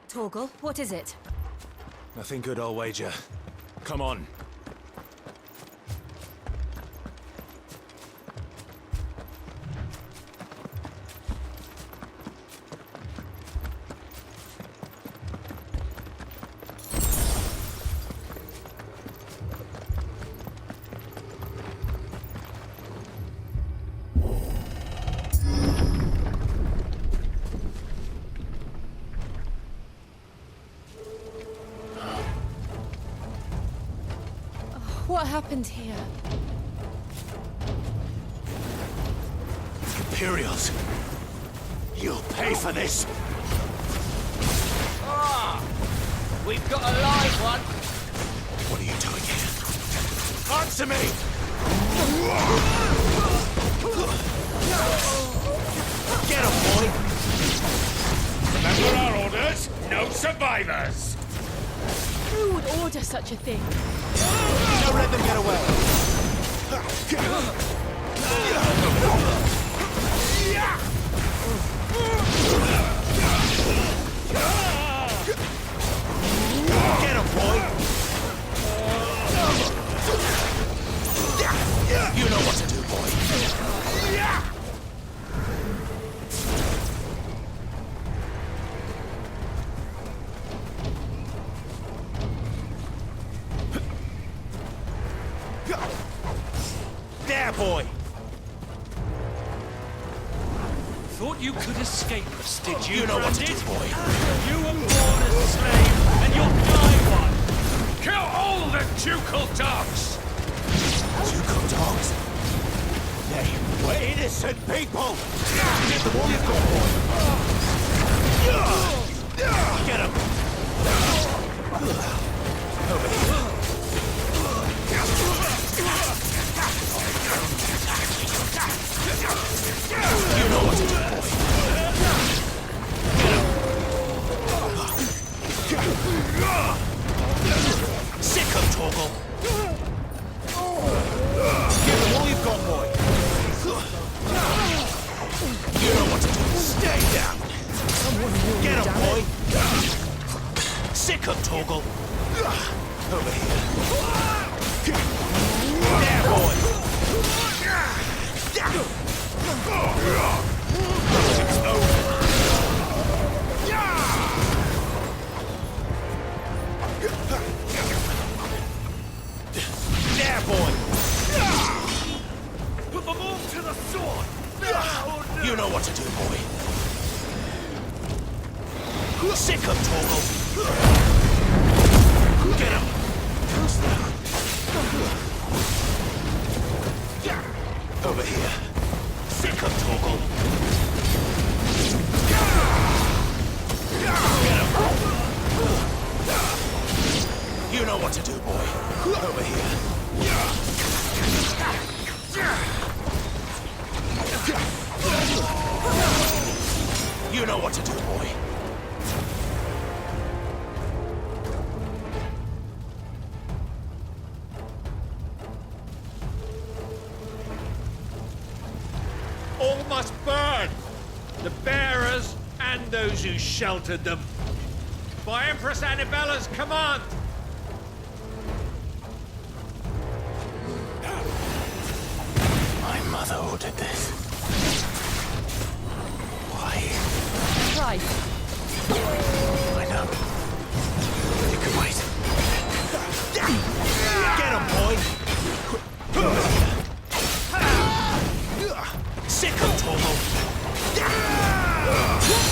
Torgal, what is it? Nothing good, I'll wager. Come on. What happened here? Imperials! You'll pay for this! Ah! We've got a live one! What are you doing here? Answer me! Get him, boy! Remember our orders? No survivors! Who would order such a thing? Don't let them get away! Get him, boy! You know what to do, boy! There, boy! Thought you could escape us, did you? You know what to Branded? do, boy! You were born a slave, and you'll die one! Kill all the ducal dogs! Ducal dogs? We're innocent people! Get them all you've got, boy! Get him! Over here. You know what to do, boy! Sick of Torgal! Give them all you've got, boy! You know what to do. Stay down! Get him, boy! Sick of Torgal! Over here. There, boy! It's over! There, boy! Put them all to the sword! You know what to do, boy. Sick of Torgal! Get him! Over here. Sick of Torgal! Get him! You know what to do, boy. Over here. You know what to do, boy. All must burn! The bearers and those who sheltered them. By Empress Annabella's command! My mother ordered this. Why? Right. I know. You can wait. Get him, boy! Sick of Torgal!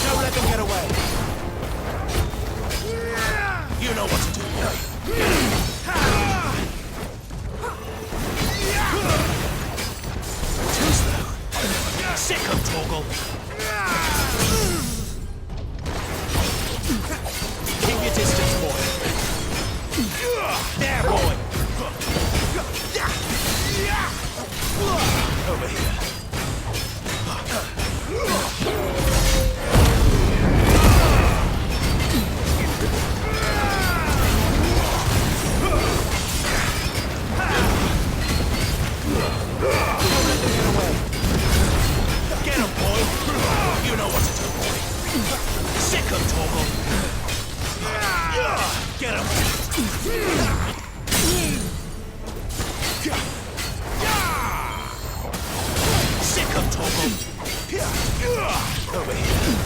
Don't let them get away! You know what to do, boy. Too slow. Sick of Torgal! Keep your distance, boy. There, boy! Over here. Get him, boy! You know what to do, boy. Sick of Torgal! Get him! Sick of Toggle! Over here!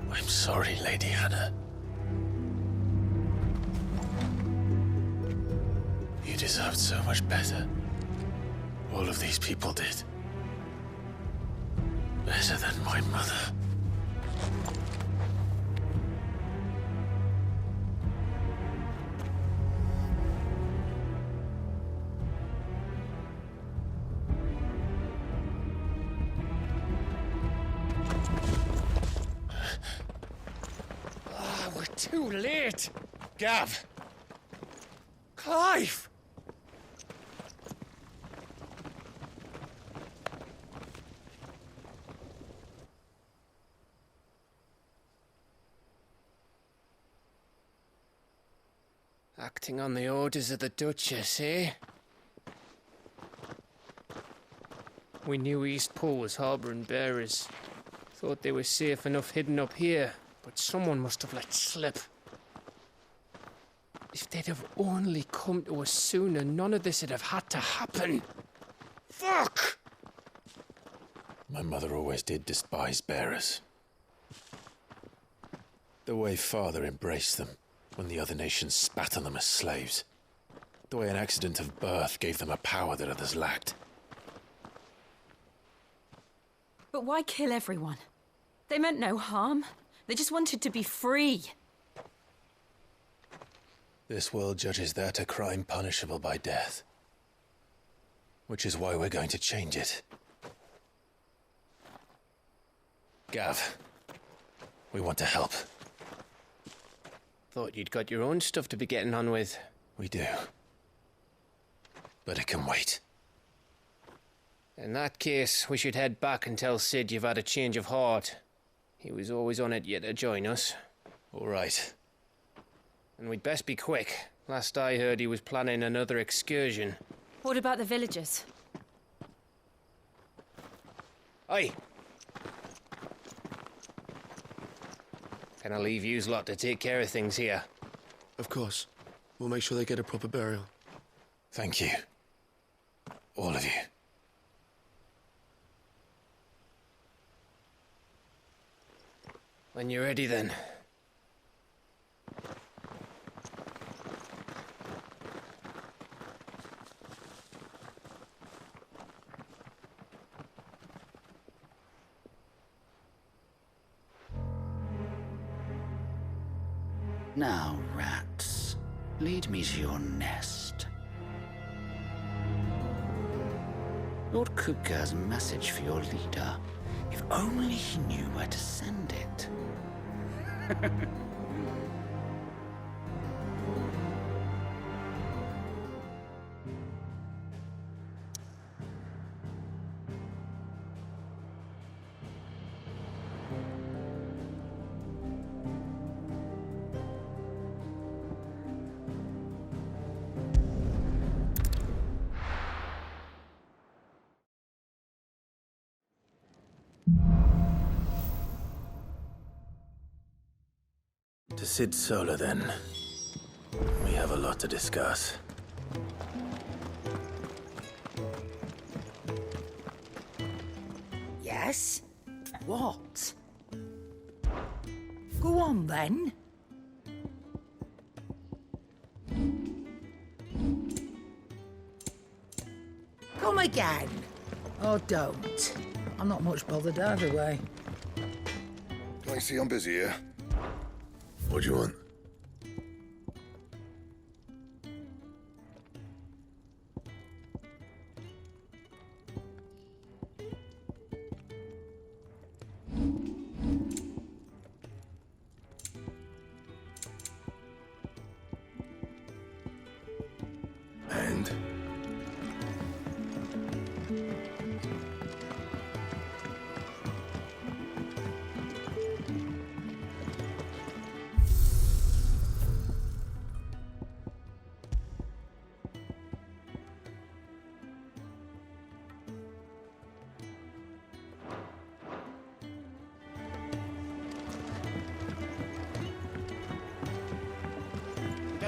I'm sorry, Lady Hannah. You deserved so much better. All of these people did. Better than my mother. We're too late. Gav. Clive. Acting on the orders of the Duchess, eh? We knew Eastport was harbouring bearers. Thought they were safe enough hidden up here, but someone must have let slip. If they'd have only come to us sooner, none of this would have had to happen. Fuck! My mother always did despise bearers. The way Father embraced them when the other nations spat on them as slaves. The way an accident of birth gave them a power that others lacked. But why kill everyone? They meant no harm. They just wanted to be free. This world judges that a crime punishable by death. Which is why we're going to change it. Gav, we want to help. Thought you'd got your own stuff to be getting on with. We do. But it can wait. In that case, we should head back and tell Sid you've had a change of heart. He was always on it yet to join us. All right. And we'd best be quick. Last I heard, he was planning another excursion. What about the villagers? Aye. Can I leave yous lot to take care of things here? Of course. We'll make sure they get a proper burial. Thank you. All of you. When you're ready, then. Now, rats, lead me to your nest. Lord Kupka has a message for your leader. If only he knew where to send it. To Sid Solar, then. We have a lot to discuss. Yes? What? Go on, then. Come again. Oh, don't. I'm not much bothered either way. I see I'm busy here. What do you want? And?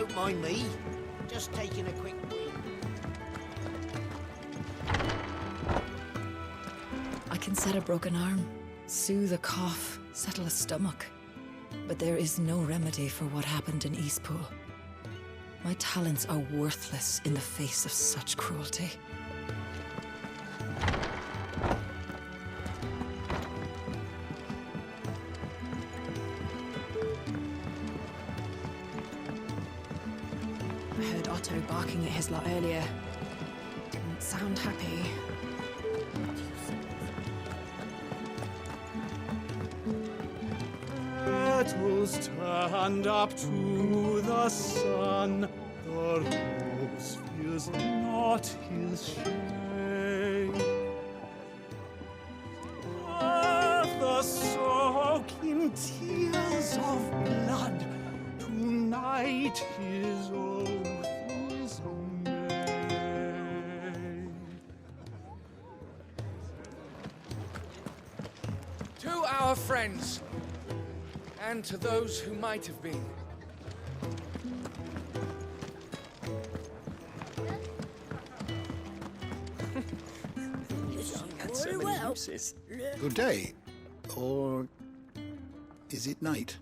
Don't mind me. Just taking a quick wee. I can set a broken arm, soothe a cough, settle a stomach. But there is no remedy for what happened in Eastpool. My talents are worthless in the face of such cruelty. I heard Otto barking at his lot earlier. Didn't sound happy. Petals stand up to the sun. The rose feels not his shade. Earth soak in tears of blood. Tonight his oath is made. To our friends, and to those who might have been. Very well. Good day. Or is it night?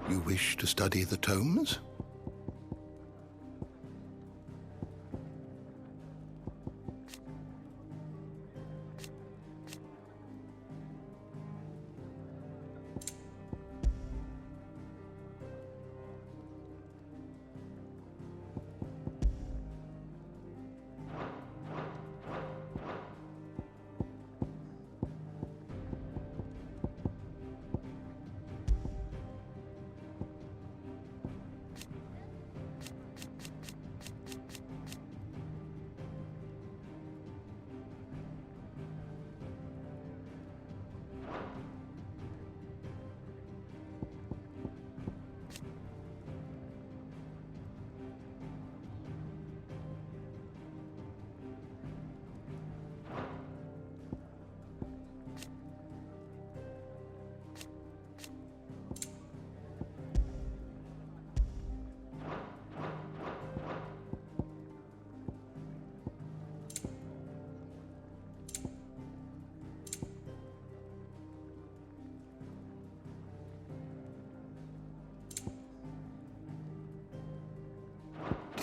You wish to study the tomes?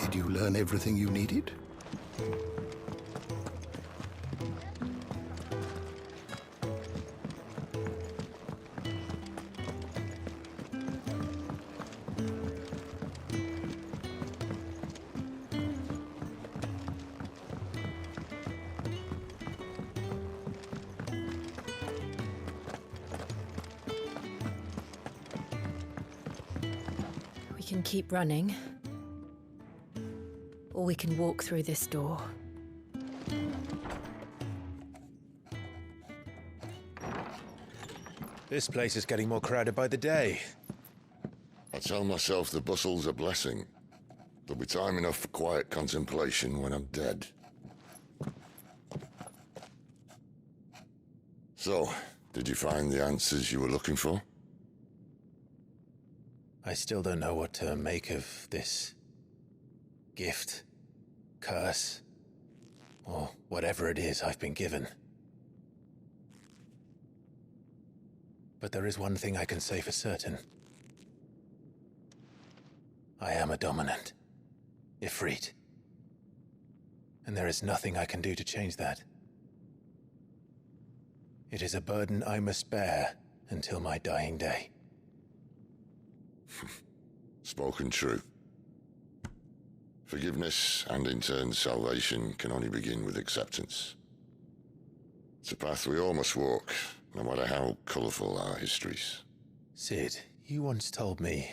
Did you learn everything you needed? We can keep running. Or we can walk through this door. This place is getting more crowded by the day. I tell myself the bustle's a blessing. There'll be time enough for quiet contemplation when I'm dead. So, did you find the answers you were looking for? I still don't know what to make of this gift, curse, or whatever it is I've been given. But there is one thing I can say for certain. I am a dominant, Ifrit. And there is nothing I can do to change that. It is a burden I must bear until my dying day. Spoken true. Forgiveness, and in turn salvation, can only begin with acceptance. It's a path we all must walk, no matter how colourful our histories. Sid, you once told me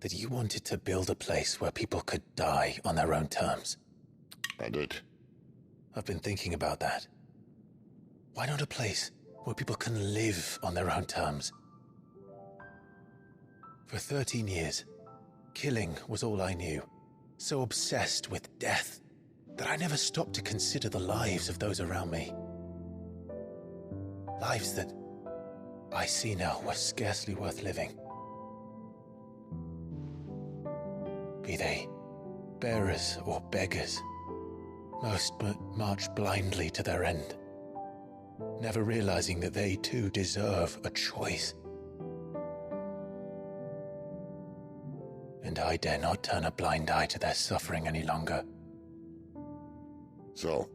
that you wanted to build a place where people could die on their own terms. I did. I've been thinking about that. Why not a place where people can live on their own terms? For 13 years, killing was all I knew. So obsessed with death. that I never stopped to consider the lives of those around me. Lives that I see now were scarcely worth living. Be they bearers or beggars, most march blindly to their end, never realizing that they too deserve a choice. And I dare not turn a blind eye to their suffering any longer. So,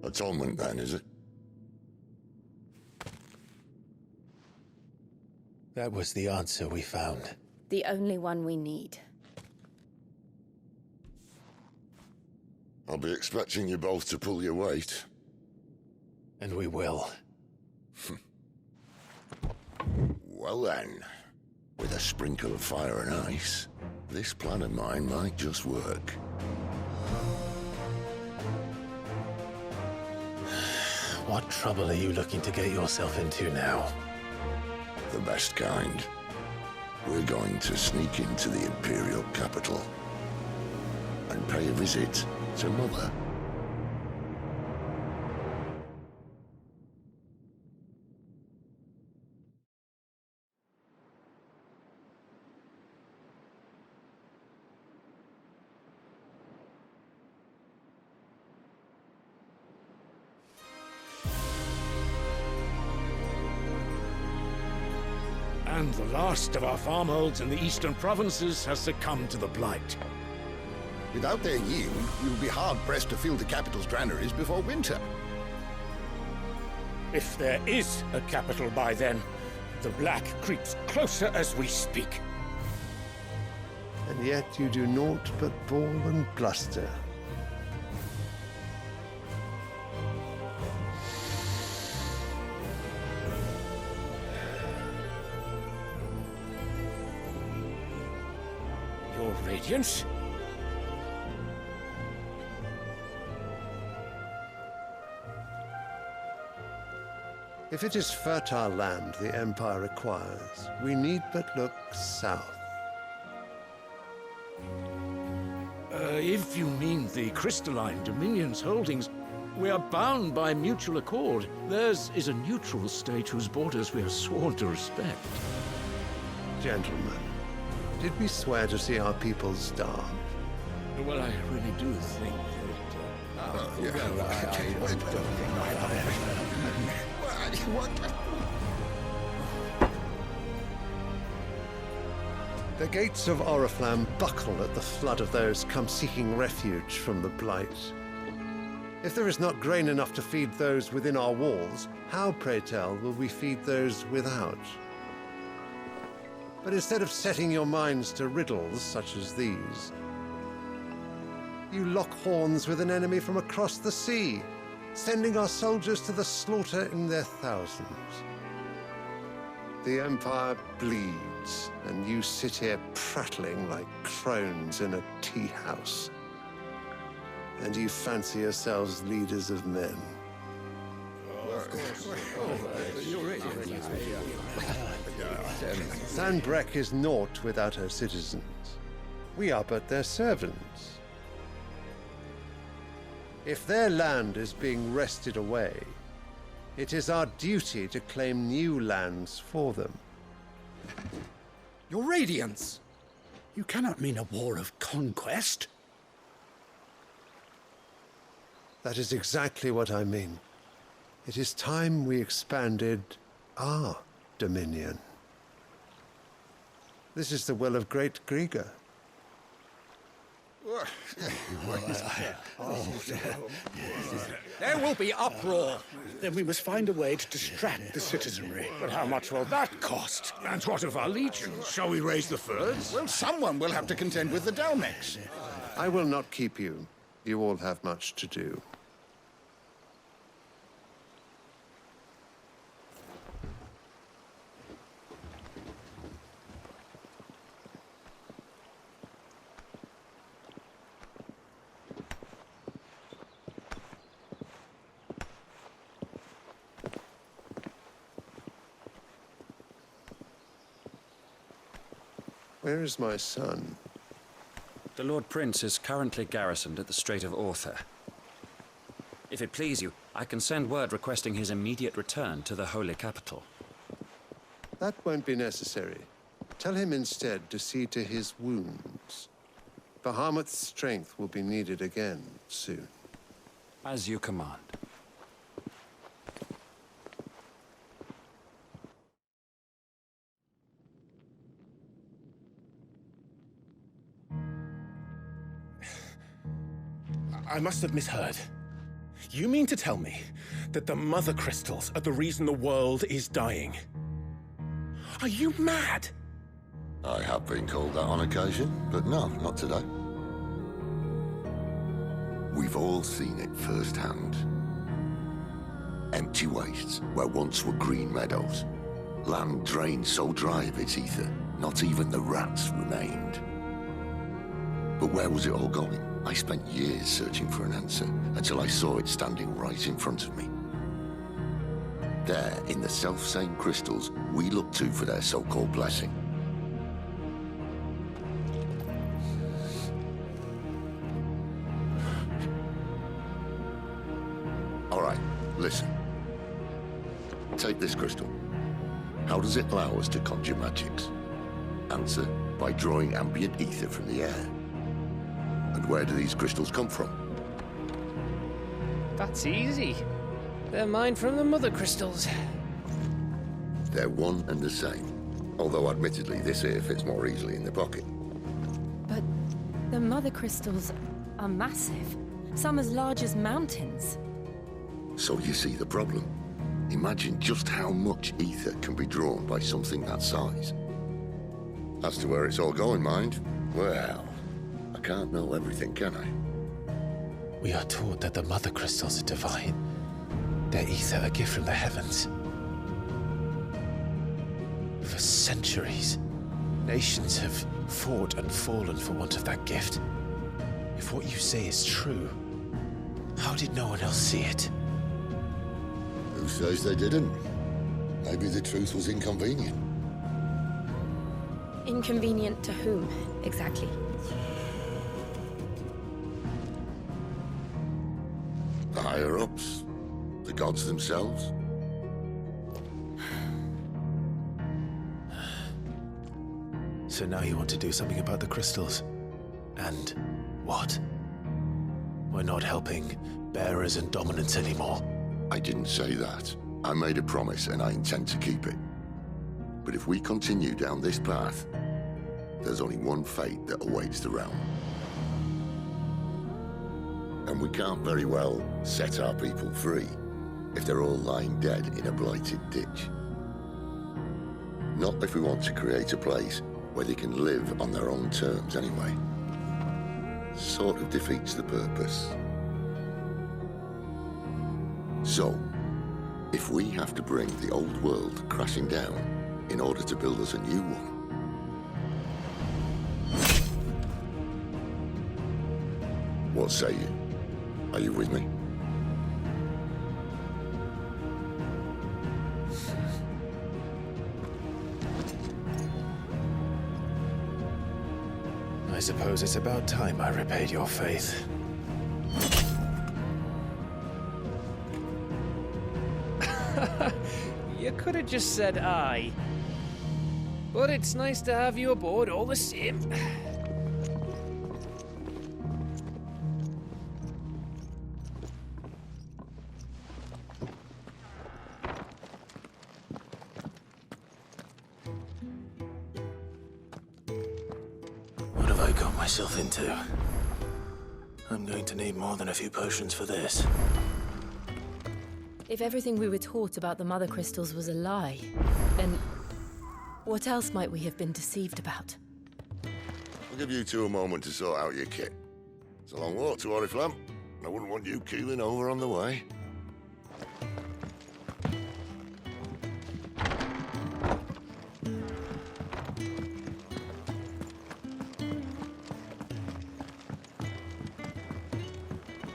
atonement then, is it? That was the answer we found. The only one we need. I'll be expecting you both to pull your weight. And we will. Well then, with a sprinkle of fire and ice, this plan of mine might just work. What trouble are you looking to get yourself into now? The best kind. We're going to sneak into the Imperial capital and pay a visit to Mother. And the last of our farmholds in the eastern provinces has succumbed to the blight. Without their yield, you'll be hard-pressed to fill the capital's granaries before winter. If there is a capital by then, the black creeps closer as we speak. And yet you do naught but bawl and bluster. Your Radiance? If it is fertile land the Empire requires, we need but look south. If you mean the crystalline Dominion's holdings, we are bound by mutual accord. Theirs is a neutral state whose borders we are sworn to respect. Gentlemen, did we swear to see our people starve? Well, I really do think The gates of Oriflamme buckle at the flood of those come seeking refuge from the blight. If there is not grain enough to feed those within our walls, how, pray tell, will we feed those without? But instead of setting your minds to riddles such as these, you lock horns with an enemy from across the sea, sending our soldiers to the slaughter in their thousands. The Empire bleeds, and you sit here prattling like crones in a tea house. And you fancy yourselves leaders of men. Sanbreque is naught without her citizens. We are but their servants. If their land is being wrested away, it is our duty to claim new lands for them. Your Radiance! You cannot mean a war of conquest. That is exactly what I mean. It is time we expanded our dominion. This is the will of great Grieger. There will be uproar. Then we must find a way to distract the citizenry. But how much will that cost? And what of our legions? Shall we raise the furs? Well, someone will have to contend with the Dalmex. I will not keep you. You all have much to do. Where is my son? The Lord Prince is currently garrisoned at the Strait of Arthur. If it please you, I can send word requesting his immediate return to the Holy Capital. That won't be necessary. Tell him instead to see to his wounds. Bahamut's strength will be needed again soon. As you command. I must have misheard. You mean to tell me that the Mother Crystals are the reason the world is dying? Are you mad? I have been called that on occasion, but no, not today. We've all seen it firsthand. Empty wastes where once were green meadows. Land drained so dry of its ether, not even the rats remained. But where was it all going? I spent years searching for an answer, until I saw it standing right in front of me. There, in the self-same crystals we look to for their so-called blessing. All right, listen. Take this crystal. How does it allow us to conjure magics? Answer, by drawing ambient ether from the air. And where do these crystals come from? That's easy. They're mine from the Mother Crystals. They're one and the same. Although admittedly this here fits more easily in the pocket. But the Mother Crystals are massive. Some as large as mountains. So you see the problem. Imagine just how much ether can be drawn by something that size. As to where it's all going, mind, well, I can't know everything, can I? We are taught that the Mother Crystals are divine. Their ether a gift from the heavens. For centuries, nations have fought and fallen for want of that gift. If what you say is true, how did no one else see it? Who says they didn't? Maybe the truth was inconvenient. Inconvenient to whom, exactly? The higher-ups? The gods themselves? So now you want to do something about the crystals? And what? We're not helping bearers and dominants anymore. I didn't say that. I made a promise and I intend to keep it. But if we continue down this path, there's only one fate that awaits the realm. And we can't very well set our people free if they're all lying dead in a blighted ditch. Not if we want to create a place where they can live on their own terms anyway. Sort of defeats the purpose. So, if we have to bring the old world crashing down in order to build us a new one, what say you? Are you with me? I suppose it's about time I repaid your faith. You could have just said aye. But it's nice to have you aboard all the same. What have I got myself into? I'm going to need more than a few potions for this. If everything we were taught about the Mother Crystals was a lie, then what else might we have been deceived about? I'll give you two a moment to sort out your kit. It's a long walk to Oriflamme. I wouldn't want you keeling over on the way.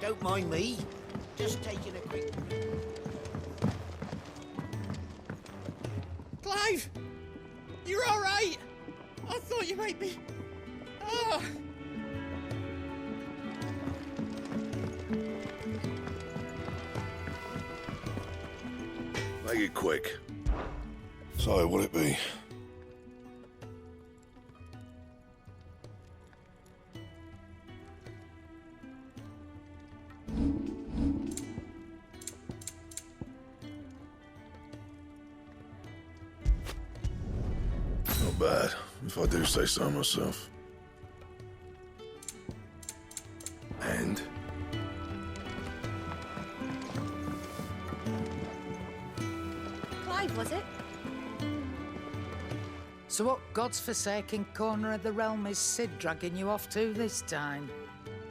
Don't mind me. Just taking a quick... Clive! You're all right! I thought you might be... Ah! Make it quick. So, what'll it be? Not bad, if I do say so myself. And? Clive, was it? So what God's forsaken corner of the realm is Sid dragging you off to this time?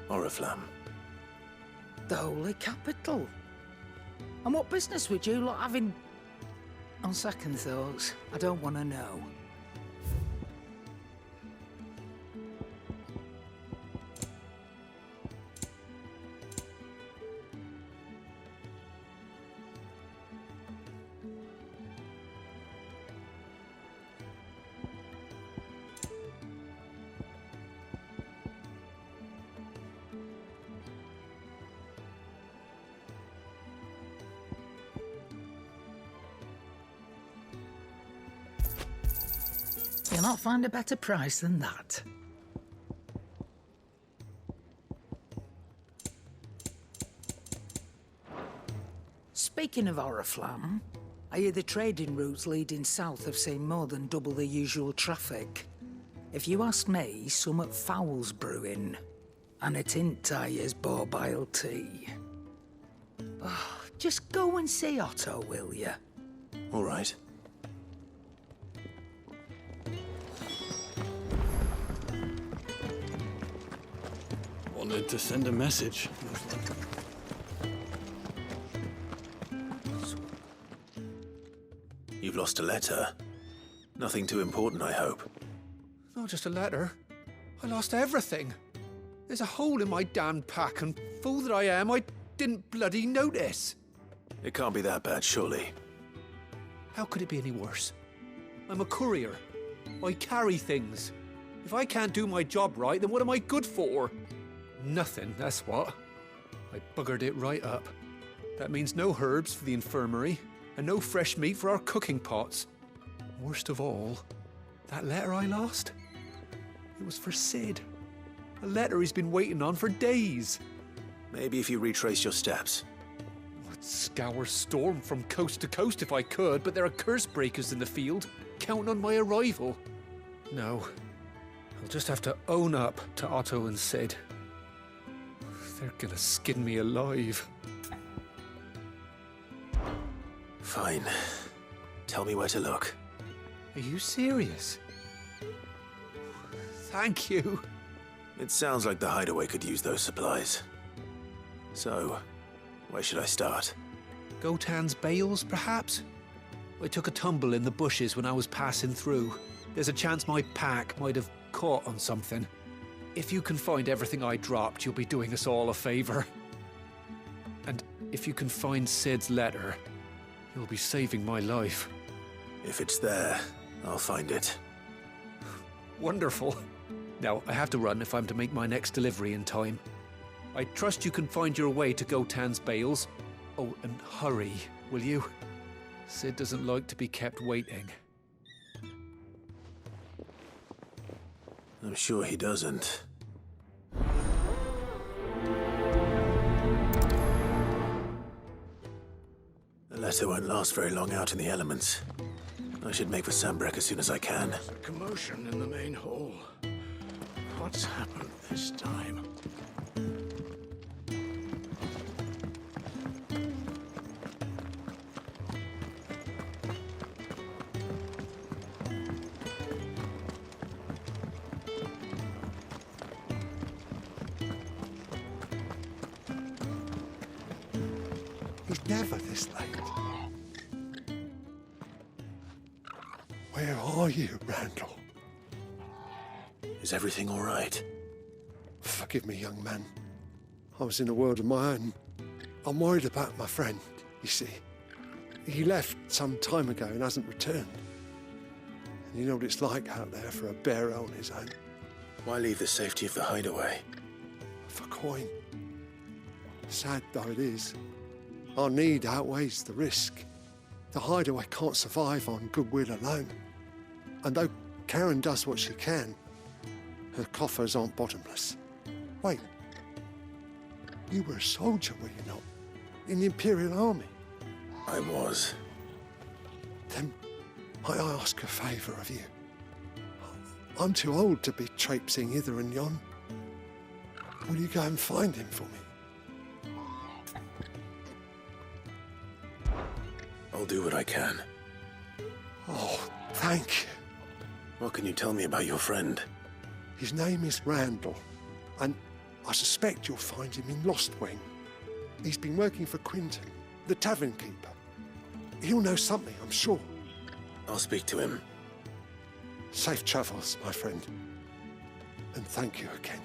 Oriflamme. The Holy Capital. And what business would you lot having? On second thoughts, I don't want to know. You'll not find a better price than that. Speaking of Oriflamme, I hear the trading routes leading south have seen more than double the usual traffic. If you ask me, summat foul's brewing. And a tint tires borbile tea. Oh, just go and see Otto, will you? All right. Wanted to send a message. You've lost a letter. Nothing too important, I hope. Not just a letter. I lost everything. There's a hole in my damned pack, and fool that I am, I didn't bloody notice. It can't be that bad, surely. How could it be any worse? I'm a courier. I carry things. If I can't do my job right, then what am I good for? Nothing, that's what. I buggered it right up. That means no herbs for the infirmary, and no fresh meat for our cooking pots. Worst of all, that letter I lost? It was for Sid. A letter he's been waiting on for days. Maybe if you retrace your steps. I'd scour Storm from coast to coast if I could, but there are curse breakers in the field, counting on my arrival. No, I'll just have to own up to Otto and Sid. They're gonna skin me alive. Fine. Tell me where to look. Are you serious? Thank you. It sounds like the hideaway could use those supplies. So, where should I start? Gotan's bales, perhaps? I took a tumble in the bushes when I was passing through. There's a chance my pack might have caught on something. If you can find everything I dropped, you'll be doing us all a favor. And if you can find Sid's letter, you'll be saving my life. If it's there, I'll find it. Wonderful. Now, I have to run if I'm to make my next delivery in time. I trust you can find your way to Gotan's bales. Oh, and hurry, will you? Sid doesn't like to be kept waiting. I'm sure he doesn't. The letter won't last very long out in the elements. I should make for Sambrek as soon as I can. There's a commotion in the main hall. What's happened this time? He's never this late. Where are you, Randall? Is everything all right? Forgive me, young man. I was in a world of my own. I'm worried about my friend, you see. He left some time ago and hasn't returned. And you know what it's like out there for a bearer on his own. Why leave the safety of the hideaway? For coin. Sad though it is, our need outweighs the risk. The hideaway can't survive on goodwill alone. And though Karen does what she can, her coffers aren't bottomless. Wait. You were a soldier, were you not? In the Imperial Army? I was. Then might I ask a favour of you? I'm too old to be traipsing hither and yon. Will you go and find him for me? I'll do what I can. Oh, thank you. What can you tell me about your friend? His name is Randall, and I suspect you'll find him in Lost Wing. He's been working for Quinton, the tavern keeper. He'll know something, I'm sure. I'll speak to him. Safe travels, my friend. And thank you again.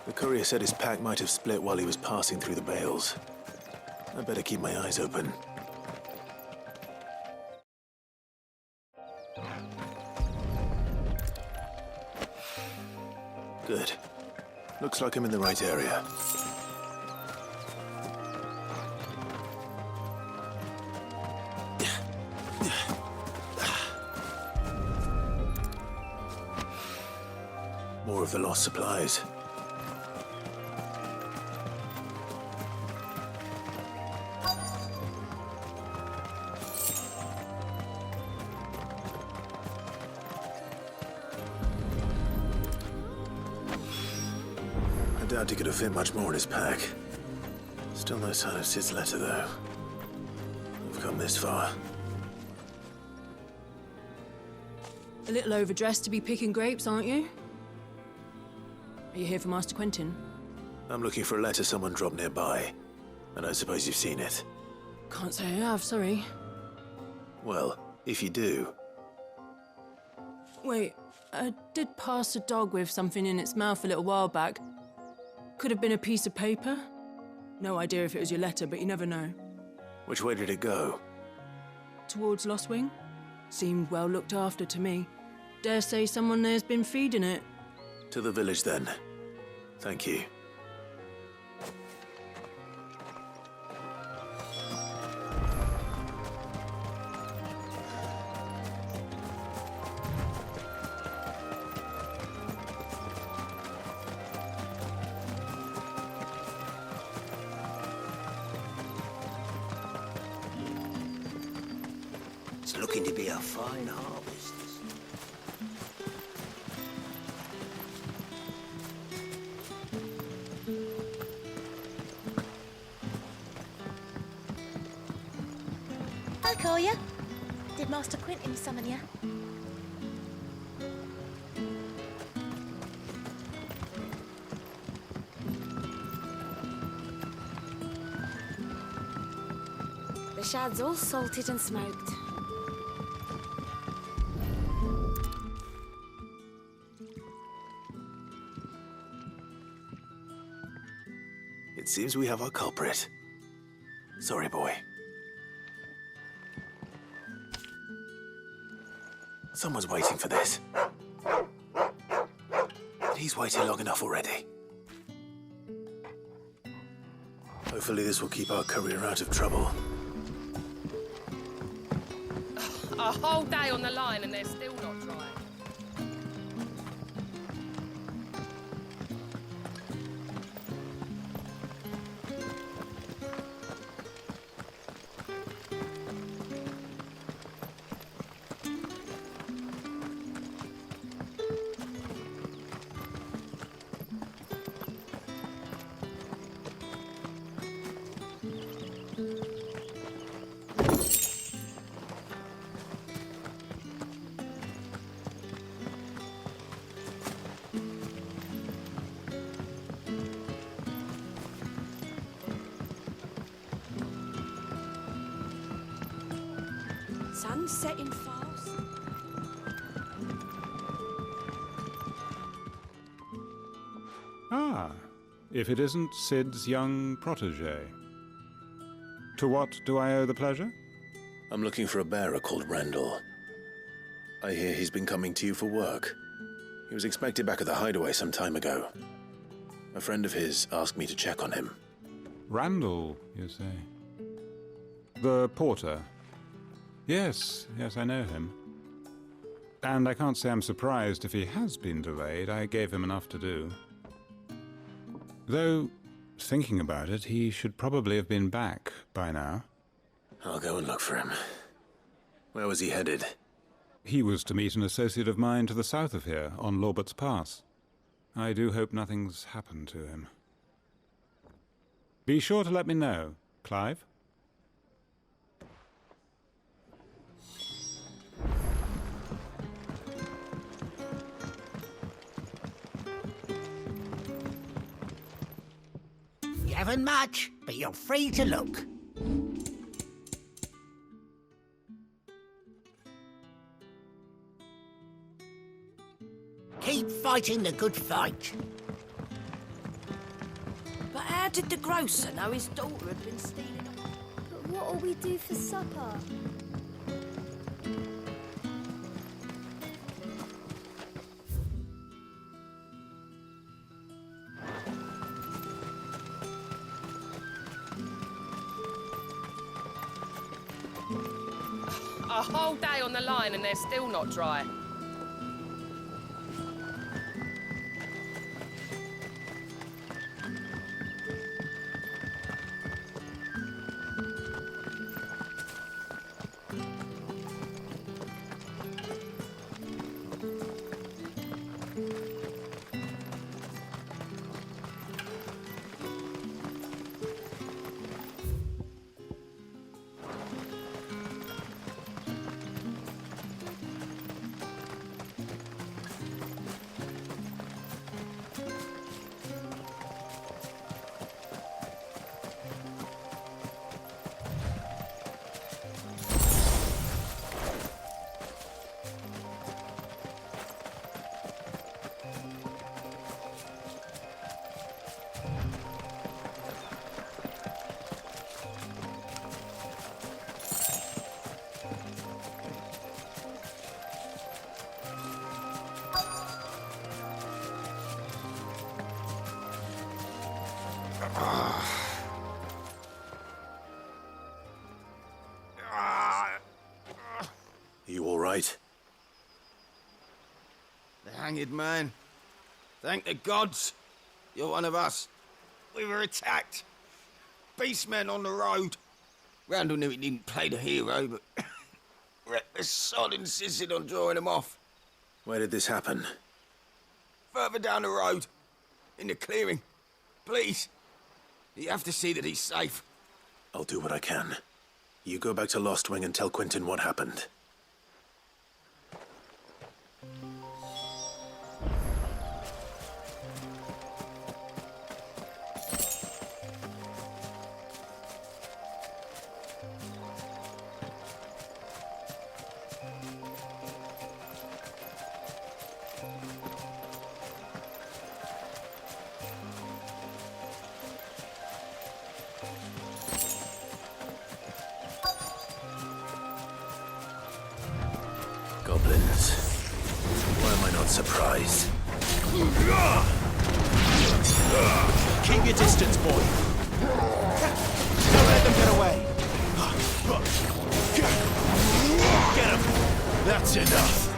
The courier said his pack might have split while he was passing through the bales. I better keep my eyes open. Good. Looks like I'm in the right area. More of the lost supplies. I doubt he could have fit much more in his pack. Still no sign of Sid's letter, though. We've come this far. A little overdressed to be picking grapes, aren't you? Are you here for Master Quentin? I'm looking for a letter someone dropped nearby, and I suppose you've seen it. Can't say I have, sorry. Well, if you do... Wait, I did pass a dog with something in its mouth a little while back. Could have been a piece of paper. No idea if it was your letter, but you never know. Which way did it go? Towards Lost Wing. Seemed well looked after to me. Dare say someone there's been feeding it. To the village, then. Thank you. It's looking to be a fine harvest. Hi, Collier. Did Master Quentin summon you? The shad's all salted and smoked. It seems we have our culprit. Sorry, boy. Someone's waiting for this. But he's waited long enough already. Hopefully this will keep our courier out of trouble. A whole day on the line and they're still not dry. Sun's setting fast. Ah, if it isn't Sid's young protege. To what do I owe the pleasure? I'm looking for a bearer called Randall. I hear he's been coming to you for work. He was expected back at the hideaway some time ago. A friend of his asked me to check on him. Randall, you say? The porter? Yes, I know him. And I can't say I'm surprised if he has been delayed. I gave him enough to do. Though, thinking about it, he should probably have been back by now. I'll go and look for him. Where was he headed? He was to meet an associate of mine to the south of here, on Lorbert's Pass. I do hope nothing's happened to him. Be sure to let me know, Clive. You haven't much, but you're free to look. Keep fighting the good fight. But how did the grocer know his daughter had been stealing? But what'll we do for supper? A whole day on the line and they're still not dry. You all right? The hanged man. Thank the gods. You're one of us. We were attacked. Beastmen on the road. Randall knew he didn't play the hero, but reckless sod insisted on drawing him off. Where did this happen? Further down the road. In the clearing. Please. You have to see that he's safe. I'll do what I can. You go back to Lost Wing and tell Quentin what happened. goblins. Why am I not surprised? Keep your distance, boy. Don't let them get away. Get him. That's enough.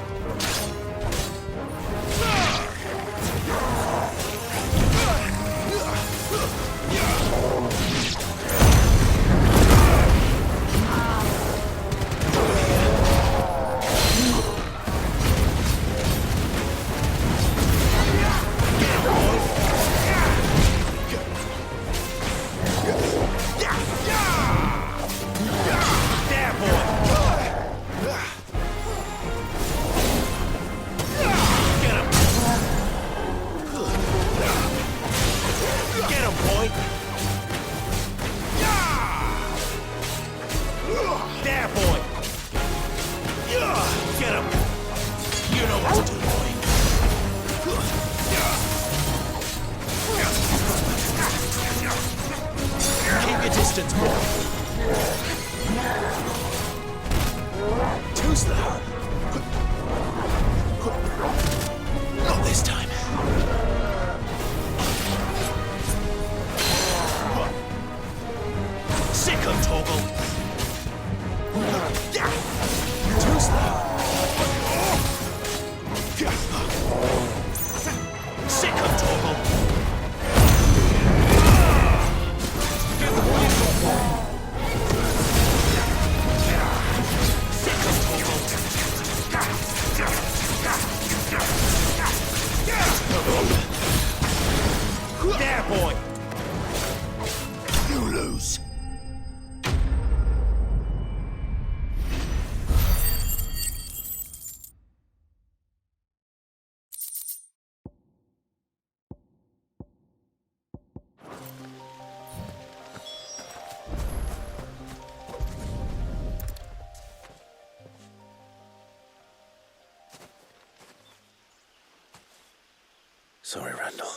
Sorry, Randall.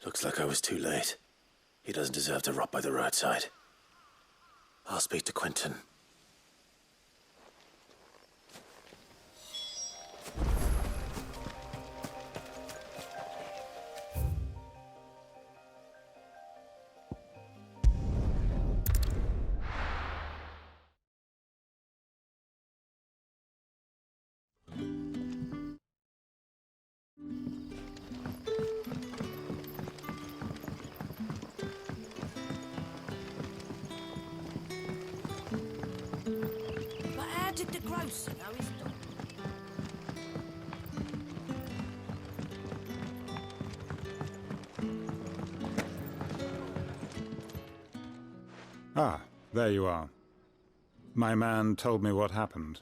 Looks like I was too late. He doesn't deserve to rot by the roadside. I'll speak to Quentin. Did the grocer know his dog? Ah, there you are. My man told me what happened.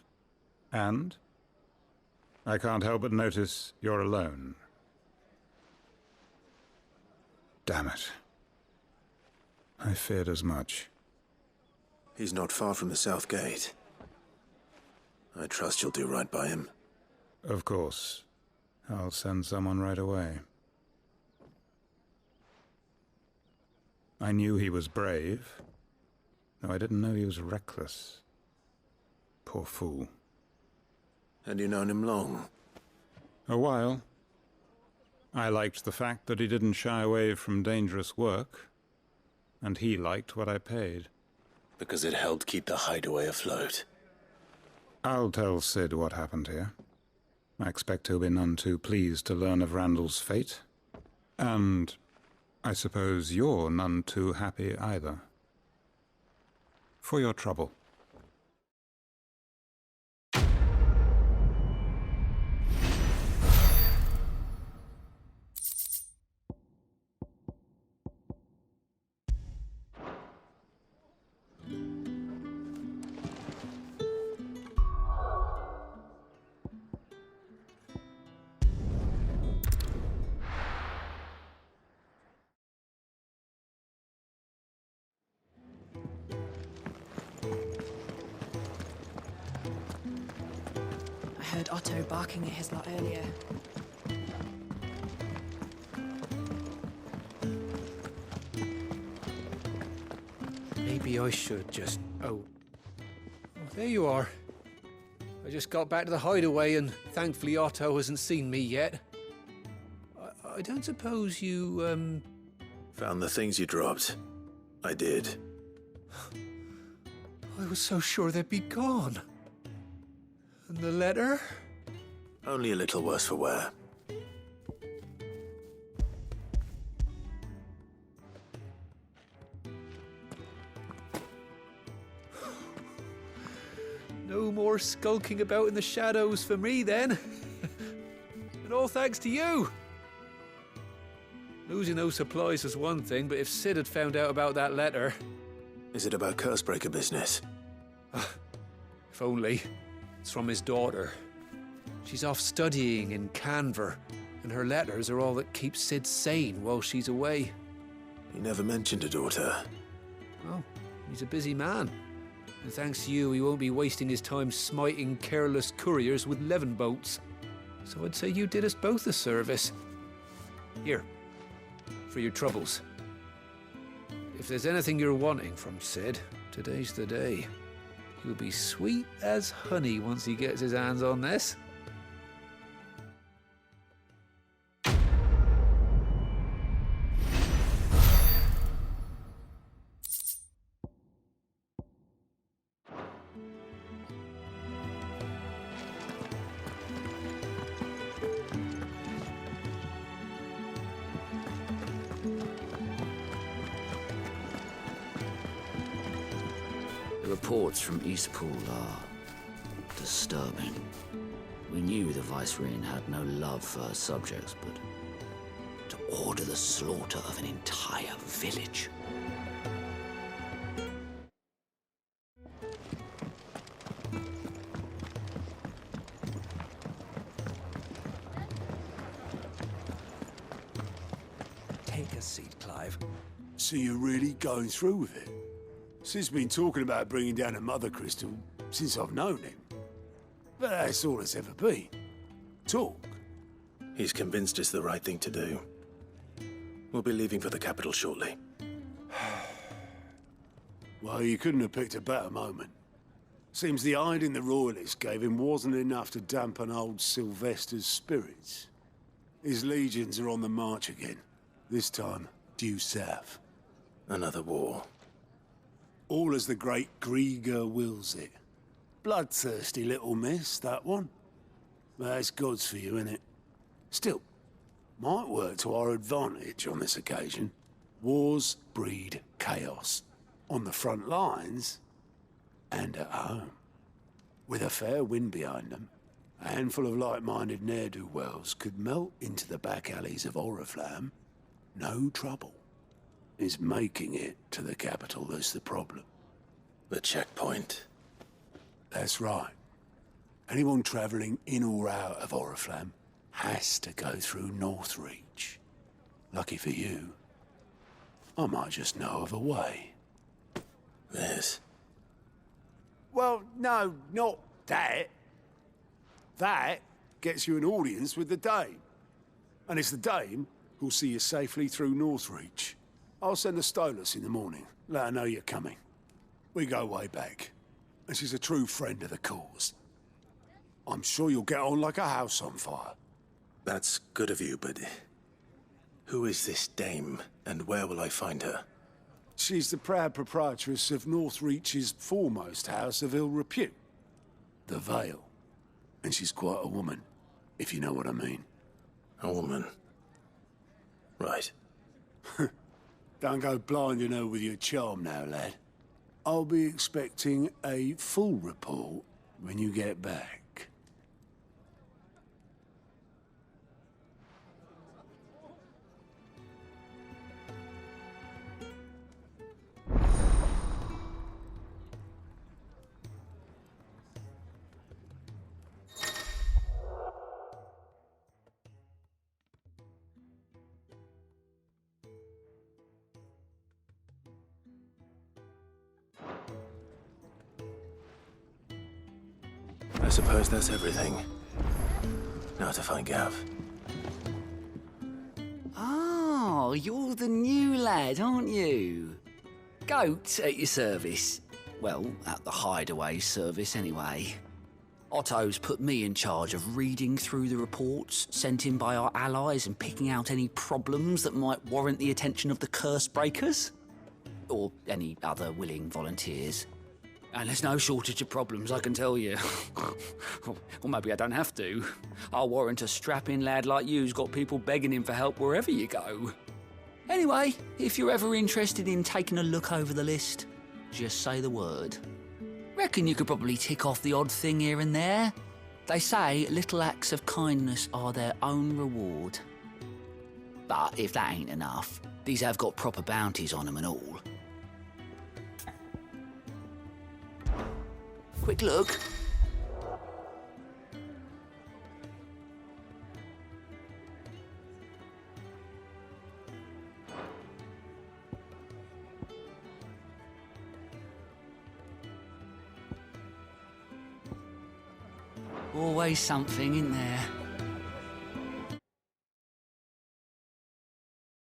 And? I can't help but notice you're alone. Damn it. I feared as much. He's not far from the south gate. I trust you'll do right by him. Of course. I'll send someone right away. I knew he was brave, though I didn't know he was reckless. Poor fool. And you known him long? A while. I liked the fact that he didn't shy away from dangerous work, and he liked what I paid. Because it helped keep the hideaway afloat. I'll tell Sid what happened here. I expect he'll be none too pleased to learn of Randall's fate. And I suppose you're none too happy either. For your trouble. I heard Otto barking at his lot earlier. Maybe I should just... Oh, there you are. I just got back to the hideaway and thankfully Otto hasn't seen me yet. I don't suppose you, Found the things you dropped. I did. I was so sure they'd be gone. And the letter? Only a little worse for wear. No more skulking about in the shadows for me, then. And all thanks to you. Losing those supplies was one thing, but if Sid had found out about that letter... Is it about Cursebreaker business? If only. It's from his daughter. She's off studying in Canver, and her letters are all that keeps Sid sane while she's away. He never mentioned a daughter. Well, he's a busy man. And thanks to you, he won't be wasting his time smiting careless couriers with levin boats. So I'd say you did us both a service. Here, for your troubles. If there's anything you're wanting from Sid, today's the day. He'll be sweet as honey once he gets his hands on this. The reports from Eastpool are disturbing. We knew the Vicereine had no love for her subjects, but to order the slaughter of an entire village. Take a seat, Clive. So you're really going through with it? Sid's been talking about bringing down a Mother Crystal since I've known him. But that's all it's ever been. Talk. He's convinced it's the right thing to do. We'll be leaving for the capital shortly. Well, you couldn't have picked a better moment. Seems the hiding the Royalists gave him wasn't enough to dampen old Sylvester's spirits. His legions are on the march again. This time, due south. Another war. All as the great Grieger wills it. Bloodthirsty little miss, that one. That's God's for you, innit? Still, might work to our advantage on this occasion. Wars breed chaos. On the front lines, and at home. With a fair wind behind them, a handful of like-minded ne'er-do-wells could melt into the back alleys of Oriflamme. No trouble. It's making it to the capital that's the problem. The checkpoint. That's right. Anyone travelling in or out of Oriflamme has to go through Northreach. Lucky for you, I might just know of a way. This? Well, no, not that. That gets you an audience with the Dame. And it's the Dame who'll see you safely through Northreach. I'll send a Stolas in the morning. Let her know you're coming. We go way back. And she's a true friend of the cause. I'm sure you'll get on like a house on fire. That's good of you, but... who is this Dame, and where will I find her? She's the proud proprietress of Northreach's foremost house of ill repute. The Vale. And she's quite a woman, if you know what I mean. A woman? Right. Don't go blinding her with your charm now, lad. I'll be expecting a full report when you get back. I suppose that's everything. Now to find Gav. Oh, you're the new lad, aren't you? Goat at your service. Well, at the hideaway service, anyway. Otto's put me in charge of reading through the reports sent in by our allies and picking out any problems that might warrant the attention of the curse breakers. Or any other willing volunteers. And there's no shortage of problems, I can tell you. Or maybe I don't have to. I'll warrant a strapping lad like you's got people begging him for help wherever you go. Anyway, if you're ever interested in taking a look over the list, just say the word. Reckon you could probably tick off the odd thing here and there. They say little acts of kindness are their own reward. But if that ain't enough, these have got proper bounties on them and all. Quick look. Always something in there.